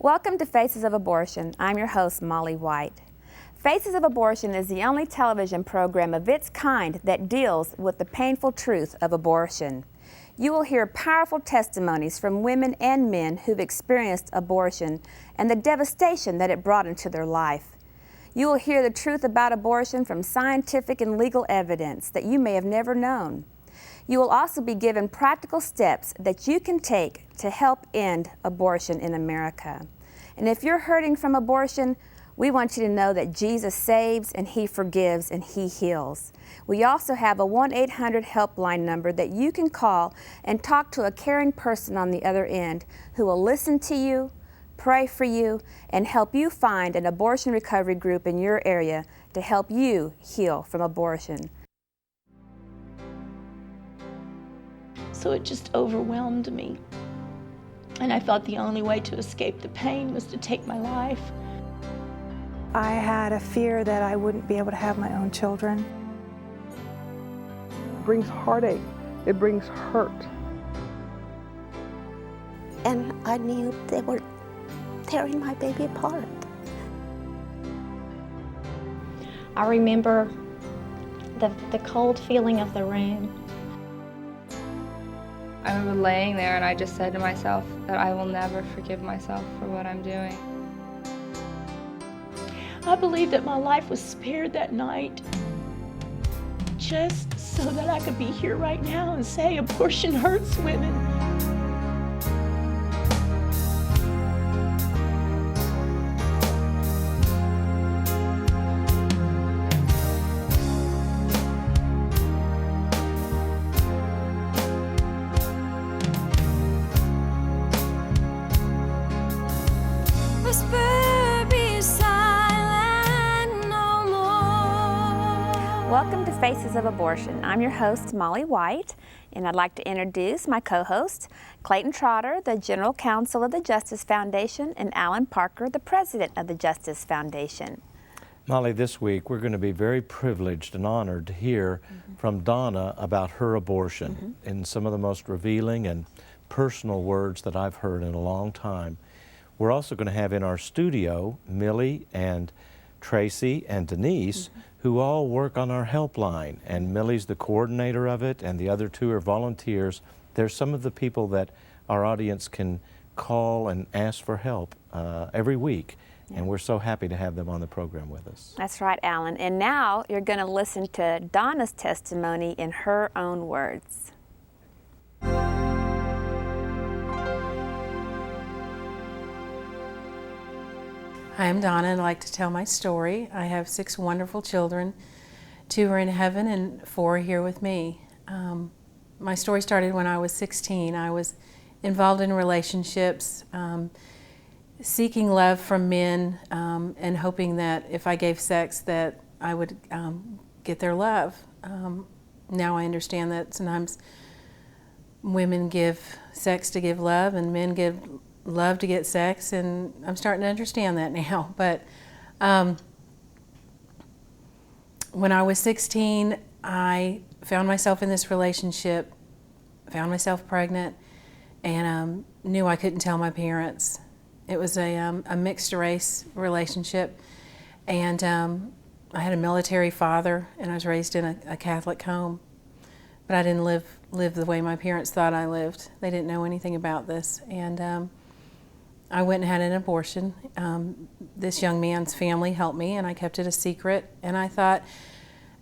Welcome to Faces of Abortion. I'm your host, Molly White. Faces of Abortion is the only television program of its kind that deals with the painful truth of abortion. You will hear powerful testimonies from women and men who've experienced abortion and the devastation that it brought into their life. You will hear the truth about abortion from scientific and legal evidence that you may have never known. You will also be given practical steps that you can take to help end abortion in America. And if you're hurting from abortion, we want you to know that Jesus saves and He forgives and He heals. We also have a 1-800 helpline number that you can call and talk to a caring person on the other end who will listen to you, pray for you, and help you find an abortion recovery group in your area to help you heal from abortion. So it just overwhelmed me. And I thought the only way to escape the pain was to take my life. I had a fear that I wouldn't be able to have my own children. It brings heartache. It brings hurt. And I knew they were tearing my baby apart. I remember the cold feeling of the room. I remember laying there and I just said to myself that I will never forgive myself for what I'm doing. I believe that my life was spared that night just so that I could be here right now and say abortion hurts women. Welcome to Faces of Abortion. I'm your host, Molly White, and I'd like to introduce my co-host, Clayton Trotter, the General Counsel of the Justice Foundation, and Alan Parker, the President of the Justice Foundation. Molly, this week we're going to be very privileged and honored to hear from Donna about her abortion in some of the most revealing and personal words that I've heard in a long time. We're also going to have in our studio Millie and Tracy and Denise, who all work on our helpline, and Millie's the coordinator of it, and the other two are volunteers. They're some of the people that our audience can call and ask for help every week, and we're so happy to have them on the program with us. That's right, Alan. And now you're going to listen to Donna's testimony in her own words. Hi, I'm Donna, and I'd like to tell my story. I have 6 wonderful children. 2 are in heaven and 4 are here with me. My story started when I was 16. I was involved in relationships, seeking love from men, and hoping that if I gave sex that I would get their love. Now I understand that sometimes women give sex to give love and men give love to get sex, and I'm starting to understand that now. But when I was 16, I found myself in this relationship, found myself pregnant, and knew I couldn't tell my parents. It was a mixed race relationship, and I had a military father, and I was raised in a Catholic home. But I didn't live the way my parents thought I lived. They didn't know anything about this, and I went and had an abortion. This young man's family helped me, and I kept it a secret. And I thought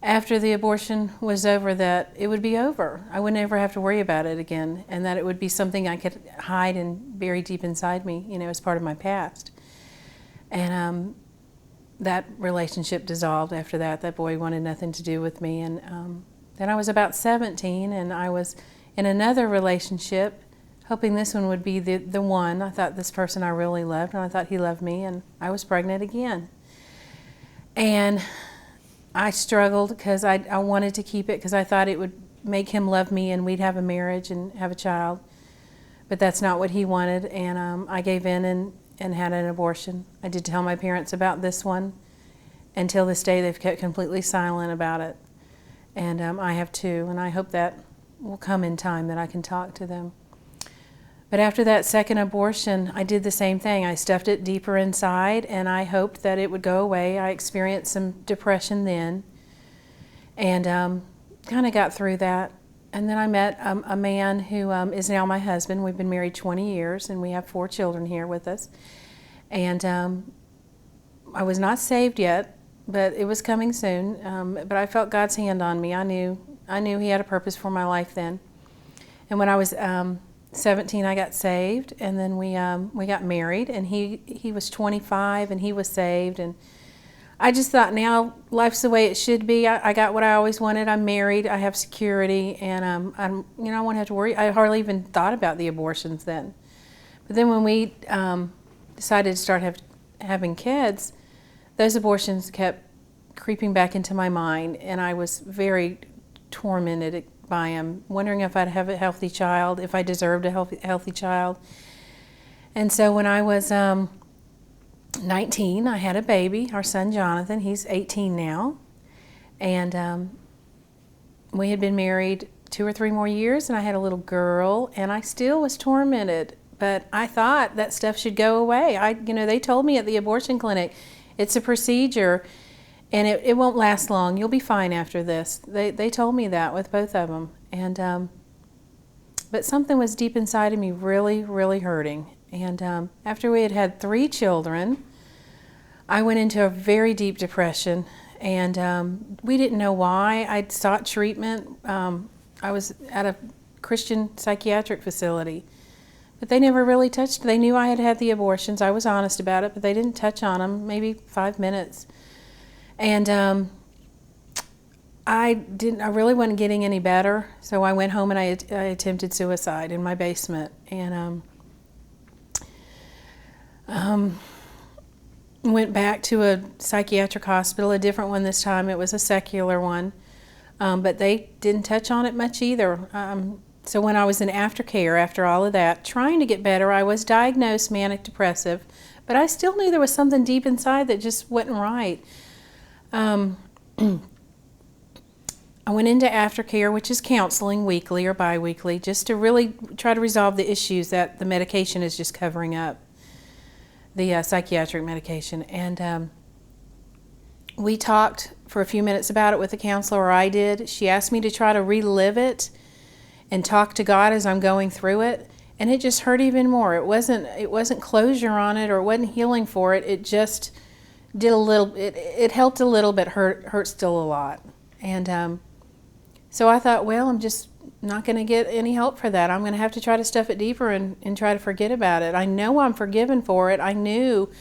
after the abortion was over that it would be over. I would never have to worry about it again, and that it would be something I could hide and bury deep inside me, you know, as part of my past. And that relationship dissolved after that. That boy wanted nothing to do with me. And then I was about 17, and I was in another relationship, hoping this one would be the one. I thought this person I really loved, and I thought he loved me, and I was pregnant again. And I struggled because I wanted to keep it because I thought it would make him love me and we'd have a marriage and have a child. But that's not what he wanted, and I gave in and had an abortion. I did tell my parents about this one. Until this day, they've kept completely silent about it. And I have too, and I hope that will come in time that I can talk to them. But after that second abortion, I did the same thing. I stuffed it deeper inside, and I hoped that it would go away. I experienced some depression then, and kind of got through that. And then I met a man who is now my husband. We've been married 20 years, and we have 4 children here with us. And I was not saved yet, but it was coming soon. But I felt God's hand on me. I knew He had a purpose for my life then. And when I was 17, I got saved, and then we got married. And he was 25, and he was saved. And I just thought, now life's the way it should be. I got what I always wanted. I'm married. I have security, and I won't have to worry. I hardly even thought about the abortions then. But then when we decided to start having kids, those abortions kept creeping back into my mind, and I was very tormented by them, wondering if I'd have a healthy child, if I deserved a healthy child. And so when I was 19, I had a baby, our son Jonathan. He's 18 now. And we had been married 2 or 3 more years, and I had a little girl, and I still was tormented. But I thought that stuff should go away. They told me at the abortion clinic, it's a procedure, and it won't last long. You'll be fine after this. They told me that with both of them. And but something was deep inside of me really, really hurting. And after we had had 3 children, I went into a very deep depression, and we didn't know why. I'd sought treatment. I was at a Christian psychiatric facility, but they never really touched. They knew I had had the abortions. I was honest about it, but they didn't touch on them, maybe 5 minutes. And I really wasn't getting any better, so I went home and I attempted suicide in my basement. And went back to a psychiatric hospital, a different one this time. It was a secular one, but they didn't touch on it much either. So when I was in aftercare after all of that, trying to get better, I was diagnosed manic depressive, but I still knew there was something deep inside that just wasn't right. I went into aftercare, which is counseling weekly or biweekly, just to really try to resolve the issues that the medication is just covering up, the psychiatric medication. And we talked for a few minutes about it with the counselor, or I did. She asked me to try to relive it and talk to God as I'm going through it, and it just hurt even more. It wasn't closure on it, or it wasn't healing for it. It just did a little. It helped a little, but hurt still a lot. And so I thought, well, I'm just not going to get any help for that. I'm going to have to try to stuff it deeper and try to forget about it. I know I'm forgiven for it. I knew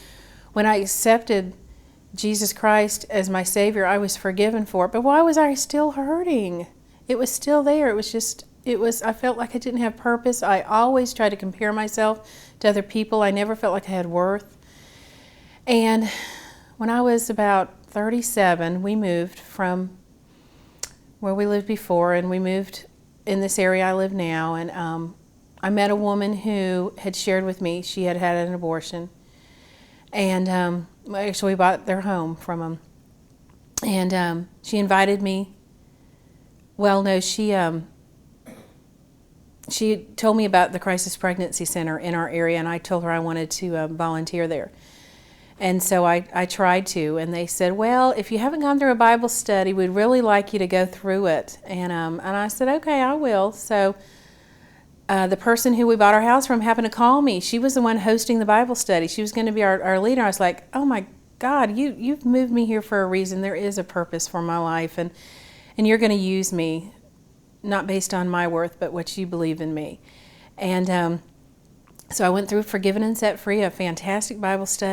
when I accepted Jesus Christ as my Savior, I was forgiven for it. But why was I still hurting? It was still there. I felt like I didn't have purpose. I always tried to compare myself to other people. I never felt like I had worth. And when I was about 37, we moved from where we lived before, and we moved in this area I live now. And I met a woman who had shared with me she had had an abortion. And actually, we bought their home from them. And she invited me. Well, no, she told me about the Crisis Pregnancy Center in our area, and I told her I wanted to volunteer there. And so I tried to, and they said, well, if you haven't gone through a Bible study, we'd really like you to go through it. And I said, okay, I will. So the person who we bought our house from happened to call me. She was the one hosting the Bible study. She was going to be our leader. I was like, oh my God, you've moved me here for a reason. There is a purpose for my life, and you're going to use me, not based on my worth, but what you believe in me. And so I went through Forgiven and Set Free, a fantastic Bible study.